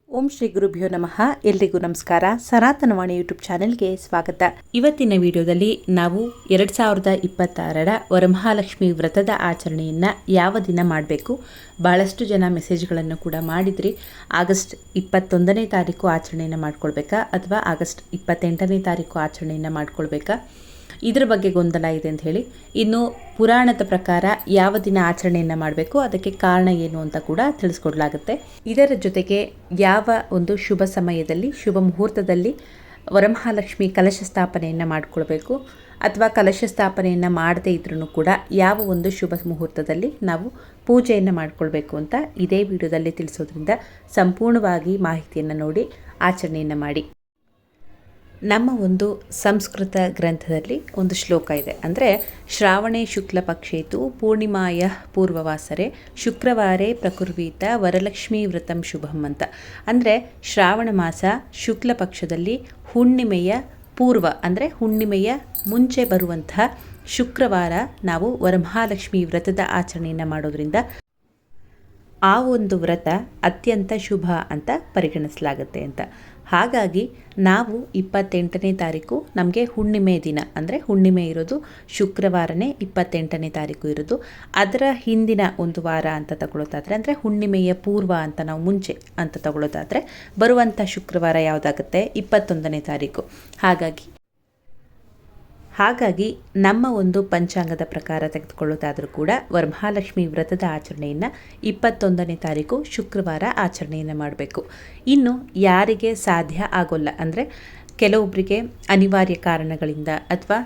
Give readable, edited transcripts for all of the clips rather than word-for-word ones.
ಓಂ ಶ್ರೀ ಗುರುಭ್ಯೋ ನಮಃ. ಎಲ್ರಿಗೂ ನಮಸ್ಕಾರ. ಸನಾತನವಾಣಿ ಯೂಟ್ಯೂಬ್ ಚಾನೆಲ್ಗೆ ಸ್ವಾಗತ. ಇವತ್ತಿನ ವಿಡಿಯೋದಲ್ಲಿ ನಾವು 2026ರ ವರಮಹಾಲಕ್ಷ್ಮಿ ವ್ರತದ ಆಚರಣೆಯನ್ನು ಯಾವ ದಿನ ಮಾಡಬೇಕು, ಬಹಳಷ್ಟು ಜನ ಮೆಸೇಜ್ಗಳನ್ನು ಕೂಡ ಮಾಡಿದ್ರಿ. ಆಗಸ್ಟ್ 21ನೇ ತಾರೀಕು ಆಚರಣೆಯನ್ನು ಮಾಡ್ಕೊಳ್ಬೇಕಾ ಅಥವಾ ಆಗಸ್ಟ್ 28ನೇ ತಾರೀಕು ಆಚರಣೆಯನ್ನು ಮಾಡ್ಕೊಳ್ಬೇಕಾ, ಇದರ ಬಗ್ಗೆ ಗೊಂದಲ ಇದೆ ಅಂತ ಹೇಳಿ. ಇನ್ನು ಪುರಾಣದ ಪ್ರಕಾರ ಯಾವ ದಿನ ಆಚರಣೆಯನ್ನು ಮಾಡಬೇಕು, ಅದಕ್ಕೆ ಕಾರಣ ಏನು ಅಂತ ಕೂಡ ತಿಳಿಸ್ಕೊಡ್ಲಾಗುತ್ತೆ. ಇದರ ಜೊತೆಗೆ ಯಾವ ಒಂದು ಶುಭ ಸಮಯದಲ್ಲಿ, ಶುಭ ಮುಹೂರ್ತದಲ್ಲಿ ವರಮಹಾಲಕ್ಷ್ಮಿ ಕಲಶ ಸ್ಥಾಪನೆಯನ್ನು ಮಾಡಿಕೊಳ್ಬೇಕು ಅಥವಾ ಕಲಶ ಸ್ಥಾಪನೆಯನ್ನು ಮಾಡದೇ ಇದ್ರೂ ಕೂಡ ಯಾವ ಒಂದು ಶುಭ ಮುಹೂರ್ತದಲ್ಲಿ ನಾವು ಪೂಜೆಯನ್ನು ಮಾಡಿಕೊಳ್ಬೇಕು ಅಂತ ಇದೇ ವಿಡಿಯೋದಲ್ಲಿ ತಿಳಿಸೋದ್ರಿಂದ ಸಂಪೂರ್ಣವಾಗಿ ಮಾಹಿತಿಯನ್ನು ನೋಡಿ ಆಚರಣೆಯನ್ನು ಮಾಡಿ. ನಮ್ಮ ಒಂದು ಸಂಸ್ಕೃತ ಗ್ರಂಥದಲ್ಲಿ ಒಂದು ಶ್ಲೋಕ ಇದೆ. ಅಂದರೆ ಶ್ರಾವಣೇ ಶುಕ್ಲ ಪಕ್ಷೇತು ಪೂರ್ಣಿಮಾಯ ಪೂರ್ವವಾಸರೆ ಶುಕ್ರವಾರೇ ಪ್ರಕುರ್ವೀತ ವರಲಕ್ಷ್ಮೀ ವ್ರತಂ ಶುಭಂ ಅಂತ. ಅಂದರೆ ಶ್ರಾವಣ ಮಾಸ ಶುಕ್ಲ ಪಕ್ಷದಲ್ಲಿ ಹುಣ್ಣಿಮೆಯ ಪೂರ್ವ ಅಂದರೆ ಹುಣ್ಣಿಮೆಯ ಮುಂಚೆ ಬರುವಂತಹ ಶುಕ್ರವಾರ ನಾವು ವರಮಹಾಲಕ್ಷ್ಮಿ ವ್ರತದ ಆಚರಣೆಯನ್ನು ಮಾಡೋದ್ರಿಂದ ಆ ಒಂದು ವ್ರತ ಅತ್ಯಂತ ಶುಭ ಅಂತ ಪರಿಗಣಿಸಲಾಗುತ್ತೆ ಅಂತ. ಹಾಗಾಗಿ ನಾವು 28ನೇ ತಾರೀಕು ನಮಗೆ ಹುಣ್ಣಿಮೆ ದಿನ, ಅಂದರೆ ಹುಣ್ಣಿಮೆ ಇರೋದು ಶುಕ್ರವಾರನೇ 28ನೇ ತಾರೀಕು ಇರೋದು. ಅದರ ಹಿಂದಿನ ಒಂದು ವಾರ ಅಂತ ತಗೊಳ್ಳೋದಾದರೆ, ಅಂದರೆ ಹುಣ್ಣಿಮೆಯ ಪೂರ್ವ ಅಂತ ನಾವು ಮುಂಚೆ ಅಂತ ತಗೊಳ್ಳೋದಾದರೆ ಬರುವಂಥ ಶುಕ್ರವಾರ ಯಾವುದಾಗುತ್ತೆ, 21ನೇ ತಾರೀಕು. ಹಾಗಾಗಿ ನಮ್ಮ ಒಂದು ಪಂಚಾಂಗದ ಪ್ರಕಾರ ತೆಗೆದುಕೊಳ್ಳೋದಾದರೂ ಕೂಡ ವರಮಹಾಲಕ್ಷ್ಮಿ ವ್ರತದ ಆಚರಣೆಯನ್ನು 21ನೇ ತಾರೀಕು ಶುಕ್ರವಾರ ಆಚರಣೆಯನ್ನು ಮಾಡಬೇಕು. ಇನ್ನು ಯಾರಿಗೆ ಸಾಧ್ಯ ಆಗೋಲ್ಲ, ಅಂದರೆ ಕೆಲವೊಬ್ಬರಿಗೆ ಅನಿವಾರ್ಯ ಕಾರಣಗಳಿಂದ ಅಥವಾ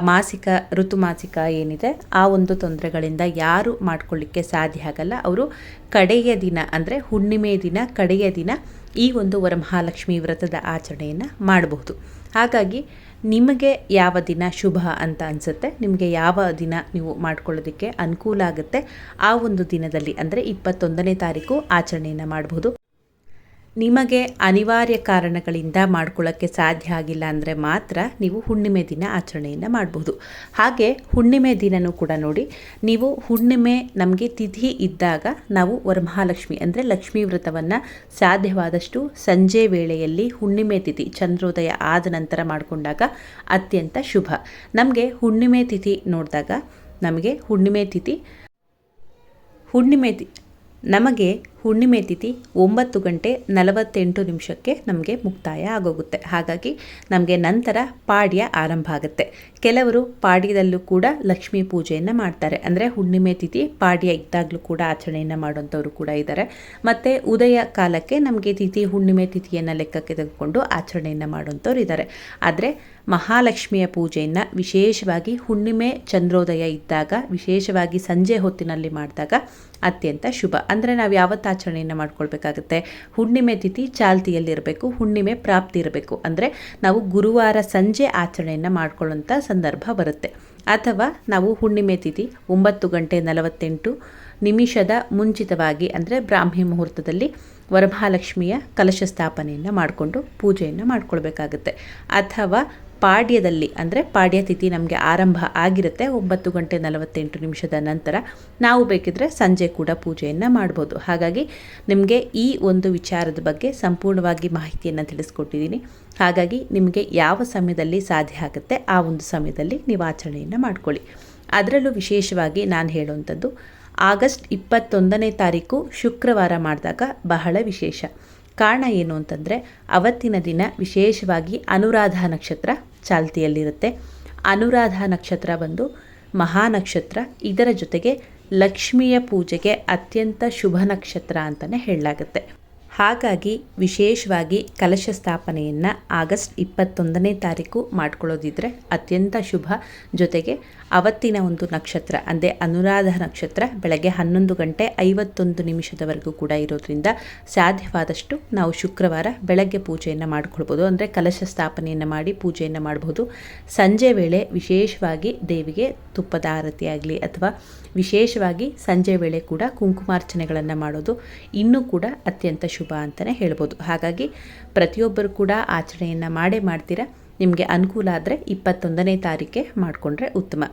ಮಾಸಿಕ ಋತುಮಾಸಿಕ ಏನಿದೆ ಆ ಒಂದು ತೊಂದರೆಗಳಿಂದ ಯಾರು ಮಾಡ್ಕೊಳ್ಳಿಕ್ಕೆ ಸಾಧ್ಯ ಆಗಲ್ಲ, ಅವರು ಕಡೆಯ ದಿನ ಅಂದರೆ ಹುಣ್ಣಿಮೆ ದಿನ ಕಡೆಯ ದಿನ ಈ ಒಂದು ವರಮಹಾಲಕ್ಷ್ಮಿ ವ್ರತದ ಆಚರಣೆಯನ್ನು ಮಾಡಬಹುದು. ಹಾಗಾಗಿ ನಿಮಗೆ ಯಾವ ದಿನ ಶುಭ ಅಂತ ಅನಿಸುತ್ತೆ, ನಿಮಗೆ ಯಾವ ದಿನ ನೀವು ಮಾಡ್ಕೊಳ್ಳೋದಕ್ಕೆ ಅನುಕೂಲ ಆಗುತ್ತೆ, ಆ ಒಂದು ದಿನದಲ್ಲಿ ಅಂದರೆ 21ನೇ ತಾರೀಕು ಆಚರಣೆಯನ್ನು ಮಾಡಬಹುದು. ನಿಮಗೆ ಅನಿವಾರ್ಯ ಕಾರಣಗಳಿಂದ ಮಾಡ್ಕೊಳ್ಳೋಕ್ಕೆ ಸಾಧ್ಯ ಆಗಿಲ್ಲ ಅಂದರೆ ಮಾತ್ರ ನೀವು ಹುಣ್ಣಿಮೆ ದಿನ ಆಚರಣೆಯನ್ನು ಮಾಡಬಹುದು. ಹಾಗೆ ಹುಣ್ಣಿಮೆ ದಿನವೂ ಕೂಡ ನೋಡಿ, ನೀವು ಹುಣ್ಣಿಮೆ ನಮಗೆ ತಿಥಿ ಇದ್ದಾಗ ನಾವು ವರಮಹಾಲಕ್ಷ್ಮಿ ಅಂದರೆ ಲಕ್ಷ್ಮೀ ವ್ರತವನ್ನು ಸಾಧ್ಯವಾದಷ್ಟು ಸಂಜೆ ವೇಳೆಯಲ್ಲಿ ಹುಣ್ಣಿಮೆ ತಿಥಿ ಚಂದ್ರೋದಯ ಆದ ನಂತರ ಮಾಡಿಕೊಂಡಾಗ ಅತ್ಯಂತ ಶುಭ. ನಮಗೆ ಹುಣ್ಣಿಮೆ ತಿಥಿ ನೋಡಿದಾಗ ನಮಗೆ ಹುಣ್ಣಿಮೆ ತಿಥಿ ನಮಗೆ ಹುಣ್ಣಿಮೆ ತಿಥಿ 9:48 ನಮಗೆ ಮುಕ್ತಾಯ ಆಗೋಗುತ್ತೆ. ಹಾಗಾಗಿ ನಮಗೆ ನಂತರ ಪಾಡ್ಯ ಆರಂಭ ಆಗುತ್ತೆ. ಕೆಲವರು ಪಾಡ್ಯದಲ್ಲೂ ಕೂಡ ಲಕ್ಷ್ಮೀ ಪೂಜೆಯನ್ನು ಮಾಡ್ತಾರೆ, ಅಂದರೆ ಹುಣ್ಣಿಮೆ ತಿಥಿ ಪಾಡ್ಯ ಇದ್ದಾಗಲೂ ಕೂಡ ಆಚರಣೆಯನ್ನು ಮಾಡೋಂಥವ್ರು ಕೂಡ ಇದ್ದಾರೆ. ಮತ್ತು ಉದಯ ಕಾಲಕ್ಕೆ ನಮಗೆ ತಿಥಿ ಹುಣ್ಣಿಮೆ ತಿಥಿಯನ್ನು ಲೆಕ್ಕಕ್ಕೆ ತೆಗೆದುಕೊಂಡು ಆಚರಣೆಯನ್ನು ಮಾಡೋಂಥವ್ರು ಇದ್ದಾರೆ. ಆದರೆ ಮಹಾಲಕ್ಷ್ಮಿಯ ಪೂಜೆಯನ್ನು ವಿಶೇಷವಾಗಿ ಹುಣ್ಣಿಮೆ ಚಂದ್ರೋದಯ ಇದ್ದಾಗ, ವಿಶೇಷವಾಗಿ ಸಂಜೆ ಹೊತ್ತಿನಲ್ಲಿ ಮಾಡಿದಾಗ ಅತ್ಯಂತ ಶುಭ. ಅಂದರೆ ನಾವು ಯಾವತ್ತು ಆಚರಣೆಯನ್ನು ಮಾಡ್ಕೊಳ್ಬೇಕಾಗುತ್ತೆ, ಹುಣ್ಣಿಮೆ ತಿಥಿ ಚಾಲ್ತಿಯಲ್ಲಿರಬೇಕು, ಹುಣ್ಣಿಮೆ ಪ್ರಾಪ್ತಿ ಇರಬೇಕು. ಅಂದರೆ ನಾವು ಗುರುವಾರ ಸಂಜೆ ಆಚರಣೆಯನ್ನು ಮಾಡ್ಕೊಳ್ಳೋಂಥ ಸಂದರ್ಭ ಬರುತ್ತೆ. ಅಥವಾ ನಾವು ಹುಣ್ಣಿಮೆ ತಿಥಿ 9:48 ಮುಂಚಿತವಾಗಿ ಅಂದರೆ ಬ್ರಾಹ್ಮಿ ಮುಹೂರ್ತದಲ್ಲಿ ವರಮಹಾಲಕ್ಷ್ಮಿಯ ಕಲಶ ಸ್ಥಾಪನೆಯನ್ನು ಮಾಡಿಕೊಂಡು ಪೂಜೆಯನ್ನು ಮಾಡ್ಕೊಳ್ಬೇಕಾಗುತ್ತೆ. ಅಥವಾ ಪಾಡ್ಯದಲ್ಲಿ ಅಂದರೆ ಪಾಡ್ಯ ತಿಥಿ ನಮಗೆ ಆರಂಭ ಆಗಿರುತ್ತೆ 9:48 ನಂತರ, ನಾವು ಬೇಕಿದ್ರೆ ಸಂಜೆ ಕೂಡ ಪೂಜೆಯನ್ನು ಮಾಡ್ಬೋದು. ಹಾಗಾಗಿ ನಿಮಗೆ ಈ ಒಂದು ವಿಚಾರದ ಬಗ್ಗೆ ಸಂಪೂರ್ಣವಾಗಿ ಮಾಹಿತಿಯನ್ನು ತಿಳಿಸ್ಕೊಟ್ಟಿದ್ದೀನಿ. ಹಾಗಾಗಿ ನಿಮಗೆ ಯಾವ ಸಮಯದಲ್ಲಿ ಸಾಧ್ಯ ಆಗುತ್ತೆ ಆ ಒಂದು ಸಮಯದಲ್ಲಿ ನೀವು ಆಚರಣೆಯನ್ನು ಮಾಡ್ಕೊಳ್ಳಿ. ಅದರಲ್ಲೂ ವಿಶೇಷವಾಗಿ ನಾನು ಹೇಳುವಂಥದ್ದು ಆಗಸ್ಟ್ 21ನೇ ತಾರೀಕು ಶುಕ್ರವಾರ ಮಾಡಿದಾಗ ಬಹಳ ವಿಶೇಷ. ಕಾರಣ ಏನು ಅಂತಂದರೆ ಅವತ್ತಿನ ದಿನ ವಿಶೇಷವಾಗಿ ಅನುರಾಧ ನಕ್ಷತ್ರ ಚಾಲ್ತಿಯಲ್ಲಿರುತ್ತೆ. ಅನುರಾಧ ನಕ್ಷತ್ರ ಬಂದು ಮಹಾನಕ್ಷತ್ರ, ಇದರ ಜೊತೆಗೆ ಲಕ್ಷ್ಮಿಯ ಪೂಜೆಗೆ ಅತ್ಯಂತ ಶುಭ ನಕ್ಷತ್ರ ಅಂತಲೇ ಹೇಳಲಾಗುತ್ತೆ. ಹಾಗಾಗಿ ವಿಶೇಷವಾಗಿ ಕಲಶ ಸ್ಥಾಪನೆಯನ್ನು ಆಗಸ್ಟ್ 21ನೇ ತಾರೀಕು ಮಾಡ್ಕೊಳ್ಳೋದಿದ್ರೆ ಅತ್ಯಂತ ಶುಭ. ಜೊತೆಗೆ ಅವತ್ತಿನ ಒಂದು ನಕ್ಷತ್ರ ಅಂದರೆ ಅನುರಾಧ ನಕ್ಷತ್ರ ಬೆಳಗ್ಗೆ 11:51 ಕೂಡ ಇರೋದ್ರಿಂದ ಸಾಧ್ಯವಾದಷ್ಟು ನಾವು ಶುಕ್ರವಾರ ಬೆಳಗ್ಗೆ ಪೂಜೆಯನ್ನು ಮಾಡ್ಕೊಳ್ಬೋದು, ಅಂದರೆ ಕಲಶ ಸ್ಥಾಪನೆಯನ್ನು ಮಾಡಿ ಪೂಜೆಯನ್ನು ಮಾಡಬಹುದು. ಸಂಜೆ ವೇಳೆ ವಿಶೇಷವಾಗಿ ದೇವಿಗೆ ತುಪ್ಪದ ಆರತಿ ಆಗಲಿ ಅಥವಾ ವಿಶೇಷವಾಗಿ ಸಂಜೆ ವೇಳೆ ಕೂಡ ಕುಂಕುಮಾರ್ಚನೆಗಳನ್ನು ಮಾಡೋದು ಇನ್ನೂ ಕೂಡ ಅತ್ಯಂತ ಶುಭ ಅಂತಲೇ ಹೇಳ್ಬೋದು. ಹಾಗಾಗಿ ಪ್ರತಿಯೊಬ್ಬರು ಕೂಡ ಆಚರಣೆಯನ್ನು ಮಾಡೇ ಮಾಡ್ತೀರಾ. ನಿಮಗೆ ಅನುಕೂಲ ಆದರೆ 21ನೇ ತಾರೀಕೆ ಮಾಡಿಕೊಂಡ್ರೆ ಉತ್ತಮ.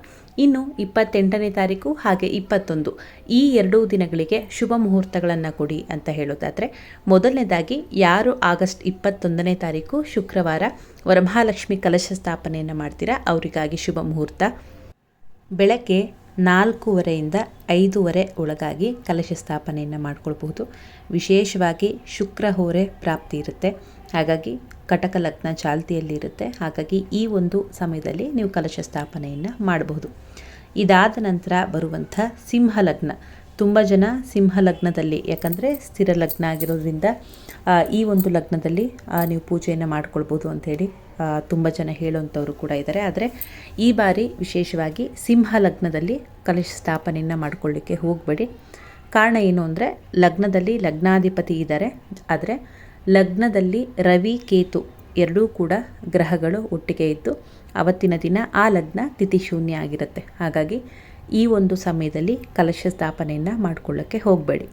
ಇನ್ನು 28ನೇ ತಾರೀಕು ಹಾಗೆ 21 ಈ 2 ದಿನಗಳಿಗೆ ಶುಭ ಮುಹೂರ್ತಗಳನ್ನು ಕೊಡಿ ಅಂತ ಹೇಳೋದಾದರೆ, ಮೊದಲನೇದಾಗಿ ಯಾರು ಆಗಸ್ಟ್ 21ನೇ ತಾರೀಕು ಶುಕ್ರವಾರ ವರಮಹಾಲಕ್ಷ್ಮಿ ಕಲಶ ಸ್ಥಾಪನೆಯನ್ನು ಮಾಡ್ತೀರಾ ಅವರಿಗಾಗಿ ಶುಭ ಮುಹೂರ್ತ ಬೆಳಗ್ಗೆ 4:15 5:15 ಒಳಗಾಗಿ ಕಲಶ ಸ್ಥಾಪನೆಯನ್ನು ಮಾಡ್ಕೊಳ್ಬಹುದು. ವಿಶೇಷವಾಗಿ ಶುಕ್ರ ಹೋರೆ ಪ್ರಾಪ್ತಿ ಇರುತ್ತೆ, ಹಾಗಾಗಿ ಕಟಕ ಲಗ್ನ ಚಾಲ್ತಿಯಲ್ಲಿ ಇರುತ್ತೆ. ಹಾಗಾಗಿ ಈ ಒಂದು ಸಮಯದಲ್ಲಿ ನೀವು ಕಲಶ ಸ್ಥಾಪನೆಯನ್ನು ಮಾಡಬಹುದು. ಇದಾದ ನಂತರ ಬರುವಂಥ ಸಿಂಹ ಲಗ್ನ, ತುಂಬ ಜನ ಸಿಂಹ ಲಗ್ನದಲ್ಲಿ, ಯಾಕಂದರೆ ಸ್ಥಿರ ಲಗ್ನ ಆಗಿರೋದ್ರಿಂದ ಈ ಒಂದು ಲಗ್ನದಲ್ಲಿ ನೀವು ಪೂಜೆಯನ್ನು ಮಾಡ್ಕೊಳ್ಬೋದು ಅಂಥೇಳಿ ತುಂಬ ಜನ ಹೇಳುವಂಥವ್ರು ಕೂಡ ಇದ್ದಾರೆ. ಆದರೆ ಈ ಬಾರಿ ವಿಶೇಷವಾಗಿ ಸಿಂಹ ಲಗ್ನದಲ್ಲಿ ಕಲಶ ಸ್ಥಾಪನೆಯನ್ನು ಮಾಡ್ಕೊಳ್ಳಿಕ್ಕೆ ಹೋಗಬೇಡಿ. ಕಾರಣ ಏನು ಅಂದರೆ, ಲಗ್ನದಲ್ಲಿ ಲಗ್ನಾಧಿಪತಿ ಇದ್ದಾರೆ, ಆದರೆ ಲಗ್ನದಲ್ಲಿ ರವಿ ಕೇತು ಎರಡೂ ಕೂಡ ಗ್ರಹಗಳು ಒಟ್ಟಿಗೆ ಇದ್ದು ಅವತ್ತಿನ ದಿನ ಆ ಲಗ್ನ ತಿಥಿ ಶೂನ್ಯ ಆಗಿರುತ್ತೆ. ಹಾಗಾಗಿ ಈ ಒಂದು ಸಮಯದಲ್ಲಿ ಕಲಶ ಸ್ಥಾಪನೆಯನ್ನು ಮಾಡಿಕೊಳ್ಳೋಕ್ಕೆ ಹೋಗಬೇಡಿ.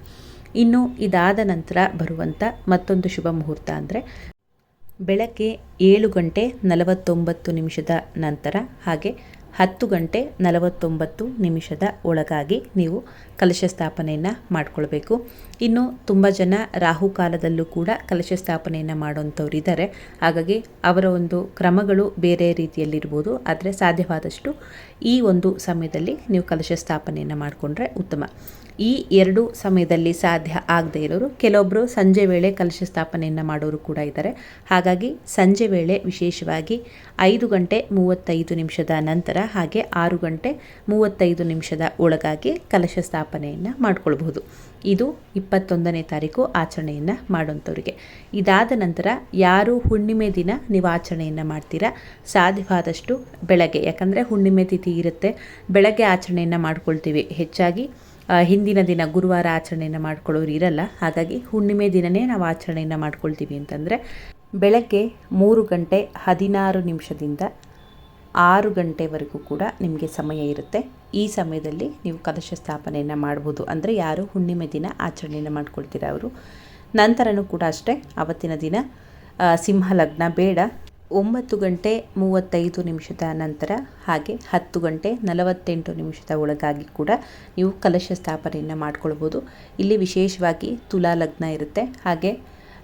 ಇನ್ನು ಇದಾದ ನಂತರ ಬರುವಂಥ ಮತ್ತೊಂದು ಶುಭ ಮುಹೂರ್ತ ಅಂದರೆ ಬೆಳಗ್ಗೆ 7:49 ನಂತರ ಹಾಗೆ 10:49 ಒಳಗಾಗಿ ನೀವು ಕಲಶ ಸ್ಥಾಪನೆಯನ್ನು ಮಾಡಿಕೊಳ್ಬೇಕು. ಇನ್ನು ತುಂಬ ಜನ ರಾಹುಕಾಲದಲ್ಲೂ ಕೂಡ ಕಲಶ ಸ್ಥಾಪನೆಯನ್ನು ಮಾಡೋಂಥವ್ರು ಇದ್ದಾರೆ. ಹಾಗಾಗಿ ಅವರ ಒಂದು ಕ್ರಮಗಳು ಬೇರೆ ರೀತಿಯಲ್ಲಿರ್ಬೋದು, ಆದರೆ ಸಾಧ್ಯವಾದಷ್ಟು ಈ ಒಂದು ಸಮಯದಲ್ಲಿ ನೀವು ಕಲಶ ಸ್ಥಾಪನೆಯನ್ನು ಮಾಡಿಕೊಂಡ್ರೆ ಉತ್ತಮ. ಈ 2 ಸಮಯದಲ್ಲಿ ಸಾಧ್ಯ ಆಗದೇ ಇರೋರು ಕೆಲವೊಬ್ಬರು ಸಂಜೆ ವೇಳೆ ಕಲಶ ಸ್ಥಾಪನೆಯನ್ನು ಮಾಡೋರು ಕೂಡ ಇದ್ದಾರೆ. ಹಾಗಾಗಿ ಸಂಜೆ ವೇಳೆ ವಿಶೇಷವಾಗಿ 5:35 ನಂತರ ಹಾಗೆ 6:35 ಒಳಗಾಗಿ ಕಲಶ ಸ್ಥಾಪನೆಯನ್ನು ಮಾಡ್ಕೊಳ್ಬಹುದು. ಇದು 21ನೇ ತಾರೀಕು ಆಚರಣೆಯನ್ನು ಮಾಡೋಂಥವ್ರಿಗೆ. ಇದಾದ ನಂತರ ಯಾರು ಹುಣ್ಣಿಮೆ ದಿನ ನೀವು ಆಚರಣೆಯನ್ನು ಮಾಡ್ತೀರಾ ಸಾಧ್ಯವಾದಷ್ಟು ಬೆಳಗ್ಗೆ, ಯಾಕಂದರೆ ಹುಣ್ಣಿಮೆ ತಿಥಿ ಇರುತ್ತೆ, ಬೆಳಗ್ಗೆ ಆಚರಣೆಯನ್ನು ಮಾಡ್ಕೊಳ್ತೀವಿ. ಹೆಚ್ಚಾಗಿ ಹಿಂದಿನ ದಿನ ಗುರುವಾರ ಆಚರಣೆಯನ್ನು ಮಾಡ್ಕೊಳ್ಳೋರು ಇರಲ್ಲ. ಹಾಗಾಗಿ ಹುಣ್ಣಿಮೆ ದಿನವೇ ನಾವು ಆಚರಣೆಯನ್ನು ಮಾಡ್ಕೊಳ್ತೀವಿ ಅಂತಂದರೆ ಬೆಳಗ್ಗೆ 3:16 6 ಗಂಟೆವರೆಗೂ ಕೂಡ ನಿಮಗೆ ಸಮಯ ಇರುತ್ತೆ. ಈ ಸಮಯದಲ್ಲಿ ನೀವು ಕಲಶ ಸ್ಥಾಪನೆಯನ್ನು ಮಾಡ್ಬೋದು. ಅಂದರೆ ಯಾರು ಹುಣ್ಣಿಮೆ ದಿನ ಆಚರಣೆಯನ್ನು ಮಾಡ್ಕೊಳ್ತೀರ ಅವರು. ನಂತರನೂ ಕೂಡ ಅಷ್ಟೇ, ಅವತ್ತಿನ ದಿನ ಸಿಂಹ ಲಗ್ನ ಬೇಡ. 9:35 ನಂತರ ಹಾಗೆ 10:48 ಒಳಗಾಗಿ ಕೂಡ ನೀವು ಕಲಶ ಸ್ಥಾಪನೆಯನ್ನು ಮಾಡ್ಕೊಳ್ಬೋದು. ಇಲ್ಲಿ ವಿಶೇಷವಾಗಿ ತುಲಾ ಲಗ್ನ ಇರುತ್ತೆ. ಹಾಗೆ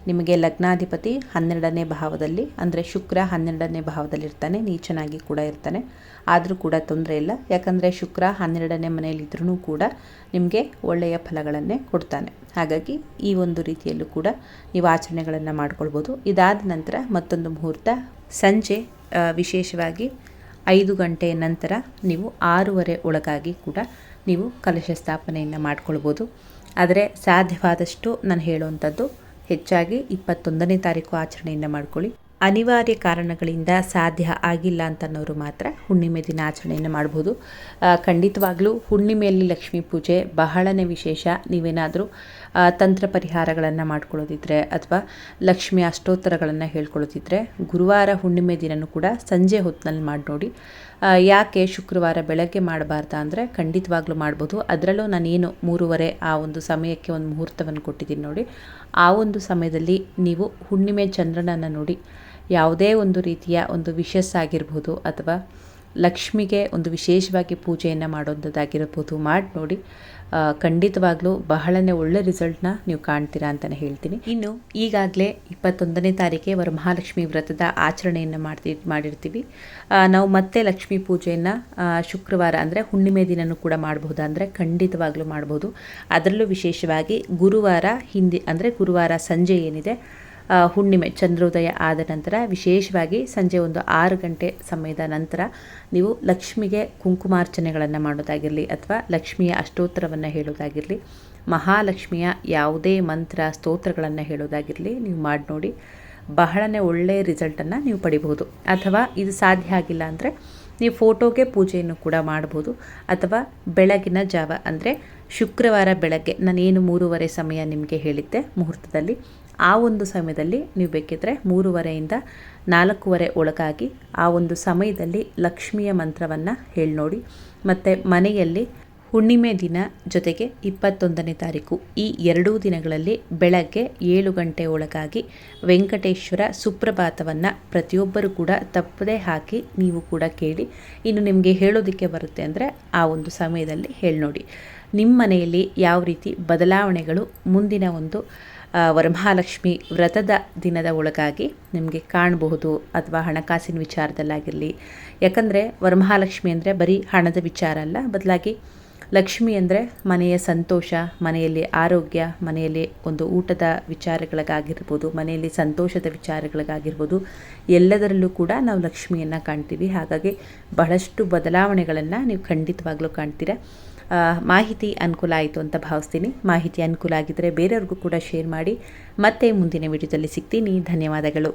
ನಿಮಗೆ ಲಗ್ನಾಧಿಪತಿ 12ನೇ ಭಾವದಲ್ಲಿ, ಅಂದರೆ ಶುಕ್ರ 12ನೇ ಭಾವದಲ್ಲಿರ್ತಾನೆ, ನೀಚನಾಗಿ ಕೂಡ ಇರ್ತಾನೆ. ಆದರೂ ಕೂಡ ತೊಂದರೆ ಇಲ್ಲ, ಯಾಕಂದರೆ ಶುಕ್ರ 12ನೇ ಮನೆಯಲ್ಲಿದ್ರೂ ಕೂಡ ನಿಮಗೆ ಒಳ್ಳೆಯ ಫಲಗಳನ್ನೇ ಕೊಡ್ತಾನೆ. ಹಾಗಾಗಿ ಈ ಒಂದು ರೀತಿಯಲ್ಲೂ ಕೂಡ ನೀವು ಆಚರಣೆಗಳನ್ನು ಮಾಡ್ಕೊಳ್ಬೋದು. ಇದಾದ ನಂತರ ಮತ್ತೊಂದು ಮುಹೂರ್ತ ಸಂಜೆ ವಿಶೇಷವಾಗಿ 5 ಗಂಟೆ ನಂತರ ನೀವು 6:15 ಒಳಗಾಗಿ ಕೂಡ ನೀವು ಕಲಶ ಸ್ಥಾಪನೆಯನ್ನು ಮಾಡ್ಕೊಳ್ಬೋದು. ಆದರೆ ಸಾಧ್ಯವಾದಷ್ಟು ನಾನು ಹೇಳುವಂಥದ್ದು ಹೆಚ್ಚಾಗಿ 21ನೇ ತಾರೀಕು ಆಚರಣೆಯನ್ನು ಮಾಡ್ಕೊಳ್ಳಿ. ಅನಿವಾರ್ಯ ಕಾರಣಗಳಿಂದ ಸಾಧ್ಯ ಆಗಿಲ್ಲ ಅಂತನ್ನೋರು ಮಾತ್ರ ಹುಣ್ಣಿಮೆ ದಿನ ಆಚರಣೆಯನ್ನು ಮಾಡ್ಬೋದು. ಖಂಡಿತವಾಗ್ಲೂ ಹುಣ್ಣಿಮೆಯಲ್ಲಿ ಲಕ್ಷ್ಮೀ ಪೂಜೆ ಬಹಳನೇ ವಿಶೇಷ. ನೀವೇನಾದರೂ ತಂತ್ರ ಪರಿಹಾರಗಳನ್ನು ಮಾಡ್ಕೊಳ್ಳೋದಿದ್ರೆ ಅಥವಾ ಲಕ್ಷ್ಮಿ ಅಷ್ಟೋತ್ತರಗಳನ್ನು ಹೇಳ್ಕೊಳ್ಳೋದಿದ್ರೆ ಗುರುವಾರ ಹುಣ್ಣಿಮೆ ದಿನವೂ ಕೂಡ ಸಂಜೆ ಹೊತ್ತಿನಲ್ಲಿ ಮಾಡಿ ನೋಡಿ. ಯಾಕೆ ಶುಕ್ರವಾರ ಬೆಳಗ್ಗೆ ಮಾಡಬಾರ್ದಾ ಅಂದರೆ ಖಂಡಿತವಾಗ್ಲೂ ಮಾಡ್ಬೋದು. ಅದರಲ್ಲೂ ನಾನೇನು 3:30 ಆ ಒಂದು ಸಮಯಕ್ಕೆ ಒಂದು ಮುಹೂರ್ತವನ್ನು ಕೊಟ್ಟಿದ್ದೀನಿ ನೋಡಿ. ಆ ಒಂದು ಸಮಯದಲ್ಲಿ ನೀವು ಹುಣ್ಣಿಮೆ ಚಂದ್ರನನ್ನು ನೋಡಿ ಯಾವುದೇ ಒಂದು ರೀತಿಯ ಒಂದು ವಿಶಸ್ ಆಗಿರ್ಬೋದು ಅಥವಾ ಲಕ್ಷ್ಮಿಗೆ ಒಂದು ವಿಶೇಷವಾಗಿ ಪೂಜೆಯನ್ನು ಮಾಡೋದಾಗಿರ್ಬೋದು ಮಾಡಿ ನೋಡಿ. ಖಂಡಿತವಾಗ್ಲೂ ಬಹಳನೇ ಒಳ್ಳೆ ರಿಸಲ್ಟ್ನ ನೀವು ಕಾಣ್ತೀರಾ ಅಂತಲೇ ಹೇಳ್ತೀನಿ. ಇನ್ನು ಈಗಾಗಲೇ 21ನೇ ತಾರೀಕೆ ವರಮಹಾಲಕ್ಷ್ಮಿ ವ್ರತದ ಆಚರಣೆಯನ್ನು ಮಾಡಿರ್ತೀವಿ. ನಾವು ಮತ್ತೆ ಲಕ್ಷ್ಮೀ ಪೂಜೆಯನ್ನು ಶುಕ್ರವಾರ ಅಂದರೆ ಹುಣ್ಣಿಮೆ ದಿನವೂ ಕೂಡ ಮಾಡಬಹುದು, ಅಂದರೆ ಖಂಡಿತವಾಗ್ಲೂ ಮಾಡ್ಬೋದು. ಅದರಲ್ಲೂ ವಿಶೇಷವಾಗಿ ಗುರುವಾರ ಅಂದರೆ ಗುರುವಾರ ಸಂಜೆ ಏನಿದೆ ಹುಣ್ಣಿಮೆ ಚಂದ್ರೋದಯ ಆದ ನಂತರ ವಿಶೇಷವಾಗಿ ಸಂಜೆ ಒಂದು 6 ಗಂಟೆ ಸಮಯದ ನಂತರ ನೀವು ಲಕ್ಷ್ಮಿಗೆ ಕುಂಕುಮಾರ್ಚನೆಗಳನ್ನು ಮಾಡೋದಾಗಿರಲಿ ಅಥವಾ ಲಕ್ಷ್ಮಿಯ ಅಷ್ಟೋತ್ತರವನ್ನು ಹೇಳೋದಾಗಿರಲಿ, ಮಹಾಲಕ್ಷ್ಮಿಯ ಯಾವುದೇ ಮಂತ್ರ ಸ್ತೋತ್ರಗಳನ್ನು ಹೇಳೋದಾಗಿರಲಿ ನೀವು ಮಾಡಿ ನೋಡಿ. ಬಹಳನೇ ಒಳ್ಳೆಯ ರಿಸಲ್ಟನ್ನು ನೀವು ಪಡಿಬಹುದು. ಅಥವಾ ಇದು ಸಾಧ್ಯ ಆಗಿಲ್ಲ ಅಂದರೆ ನೀವು ಫೋಟೋಗೆ ಪೂಜೆಯನ್ನು ಕೂಡ ಮಾಡ್ಬೋದು. ಅಥವಾ ಬೆಳಗಿನ ಜಾವ ಅಂದರೆ ಶುಕ್ರವಾರ ಬೆಳಗ್ಗೆ ನಾನೇನು 3:30 ಸಮಯ ನಿಮಗೆ ಹೇಳಿದ್ದೆ ಮುಹೂರ್ತದಲ್ಲಿ, ಆ ಒಂದು ಸಮಯದಲ್ಲಿ ನೀವು ಬೇಕಿದ್ರೆ 3:30 4:15 ಒಳಗಾಗಿ ಆ ಒಂದು ಸಮಯದಲ್ಲಿ ಲಕ್ಷ್ಮಿಯ ಮಂತ್ರವನ್ನು ಹೇಳಿ ನೋಡಿ. ಮತ್ತು ಮನೆಯಲ್ಲಿ ಹುಣ್ಣಿಮೆ ದಿನ ಜೊತೆಗೆ 21ನೇ ತಾರೀಕು ಈ ಎರಡೂ ದಿನಗಳಲ್ಲಿ ಬೆಳಗ್ಗೆ 7 ಗಂಟೆ ಒಳಗಾಗಿ ವೆಂಕಟೇಶ್ವರ ಸುಪ್ರಭಾತವನ್ನು ಪ್ರತಿಯೊಬ್ಬರು ಕೂಡ ತಪ್ಪದೇ ಹಾಕಿ ನೀವು ಕೂಡ ಕೇಳಿ. ಇನ್ನು ನಿಮಗೆ ಹೇಳೋದಕ್ಕೆ ಬರುತ್ತೆ ಅಂದರೆ ಆ ಒಂದು ಸಮಯದಲ್ಲಿ ಹೇಳಿ ನೋಡಿ. ನಿಮ್ಮ ಮನೆಯಲ್ಲಿ ಯಾವ ರೀತಿ ಬದಲಾವಣೆಗಳು ಮುಂದಿನ ಒಂದು ವರಮಹಾಲಕ್ಷ್ಮಿ ವ್ರತದ ದಿನದ ಒಳಗಾಗಿ ನಿಮಗೆ ಕಾಣಬಹುದು, ಅಥವಾ ಹಣಕಾಸಿನ ವಿಚಾರದಲ್ಲಾಗಿರಲಿ. ಯಾಕಂದರೆ ವರಮಹಾಲಕ್ಷ್ಮಿ ಅಂದರೆ ಬರೀ ಹಣದ ವಿಚಾರ ಅಲ್ಲ, ಬದಲಾಗಿ ಲಕ್ಷ್ಮಿ ಅಂದರೆ ಮನೆಯ ಸಂತೋಷ, ಮನೆಯಲ್ಲಿ ಆರೋಗ್ಯ, ಮನೆಯಲ್ಲಿ ಒಂದು ಊಟದ ವಿಚಾರಗಳಿಗಾಗಿರ್ಬೋದು, ಮನೆಯಲ್ಲಿ ಸಂತೋಷದ ವಿಚಾರಗಳಿಗಾಗಿರ್ಬೋದು, ಎಲ್ಲದರಲ್ಲೂ ಕೂಡ ನಾವು ಲಕ್ಷ್ಮಿಯನ್ನು ಕಾಣ್ತೀವಿ. ಹಾಗಾಗಿ ಬಹಳಷ್ಟು ಬದಲಾವಣೆಗಳನ್ನು ನೀವು ಖಂಡಿತವಾಗ್ಲೂ ಕಾಣ್ತೀರಾ. ಮಾಹಿತಿ ಅನುಕೂಲ ಆಯಿತು ಅಂತ ಭಾವಿಸ್ತೀನಿ. ಮಾಹಿತಿ ಅನುಕೂಲ ಆಗಿದ್ದರೆ ಬೇರೆಯವ್ರಿಗೂ ಕೂಡ ಶೇರ್ ಮಾಡಿ. ಮತ್ತೆ ಮುಂದಿನ ವಿಡಿಯೋದಲ್ಲಿ ಸಿಗ್ತೀನಿ. ಧನ್ಯವಾದಗಳು.